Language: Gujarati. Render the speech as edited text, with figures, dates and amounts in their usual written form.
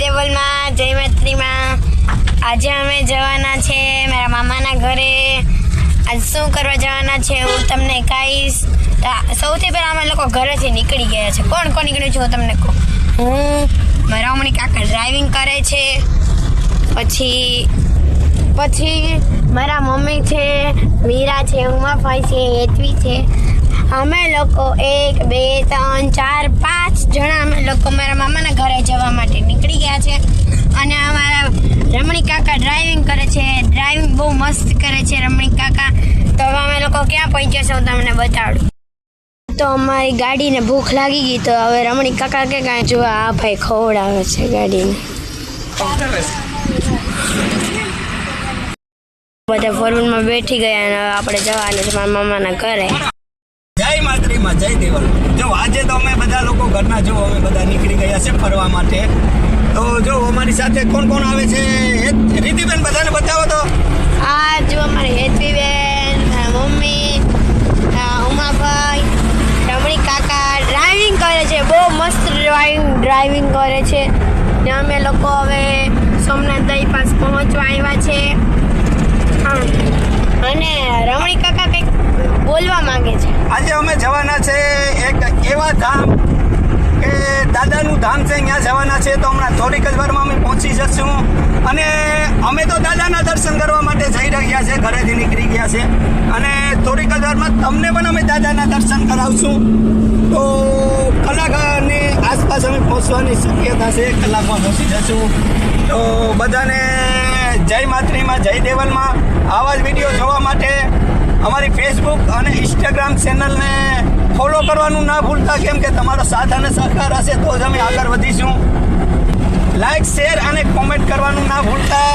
દેવલમાં જય મૈત્રીમાં। આજે અમે જવાના છે મારા મામાના ઘરે। આજ શું કરવા જવાના છે હું તમને કહીશ। સૌથી પહેલા અમે લોકો ઘરેથી નીકળી ગયા છે। કોણ કોણ નીકળ્યું છે હું તમને કહું। હું, મારા અમણી કાકા ડ્રાઇવિંગ કરે છે, પછી મારા મમ્મી છે, મીરા છે, ઉમાભાઈ છે, હેતવી છે। અમે લોકો 1 2 3 4 5 જણા અમે લોકો મારા મામાના ઘરે જવા માટે નીકળી ગયા છે। અને અમારા રમણી કાકા ડ્રાઇવિંગ કરે છે, ડ્રાઇવિંગ બહુ મસ્ત કરે છે રમણી કાકા। તો હવે અમે લોકો ક્યાં પહોંચ્યા છે હું તમને બતાડું। તો અમારી ગાડીને ભૂખ લાગી ગઈ, તો હવે રમણી કાકા કે કાંઈ જો આ ભાઈ ખવડાવે છે ગાડીને। બધા ફોરવ્હીલમાં બેઠી ગયા અને હવે આપણે જવાનું છે મારા મામાના ઘરે। જય માત્રીમાં જય દેવલ। જો આજે તો અમે બધા લોકો ઘરના જો અમે બધા નીકળી ગયા છે ફરવા માટે। તો જો અમારી સાથે કોણ કોણ આવે છે રીતિબેન બધાને બતાવો તો। આ જો અમારી હેતવીબેન, મમ્મી, ઉમાભાઈ, રમણી કાકા ડ્રાઇવિંગ કરે છે, બહુ મસ્ત ડ્રાઇવિંગ કરે છે। ને અમે લોકો હવે સોમનાથ દઈ પાસ પહોંચવા આવ્યા છે। અને રમણી કાકા કંઈક બોલવા માંગે છે। આજે અમે જવાના છે એક એવા ધામ કે દાદાનું ધામ છે, ત્યાં જવાના છે। તો હમણાં થોડીક જ વારમાં અમે પહોંચી જશું અને અમે તો દાદાના દર્શન કરવા માટે જઈ રહ્યા છે, ઘરેથી નીકળી ગયા છે અને થોડીક જ વારમાં તમને પણ અમે દાદાના દર્શન કરાવશું। તો કલાકની આસપાસ અમે પહોંચવાની શક્યતા છે, કલાકમાં પહોંચી જશું। તો બધાને જય માત્રીમાં જય દેવલમાં। આવા જ વિડીયો જોવા માટે અમારી ફેસબુક અને ઇન્સ્ટાગ્રામ ચેનલને ફોલો કરવાનું ના ભૂલતા, કેમ કે તમારો સાથ અને સહકાર હશે તો જ અમે આગળ વધીશું। લાઈક, શેર અને કોમેન્ટ કરવાનું ના ભૂલતા।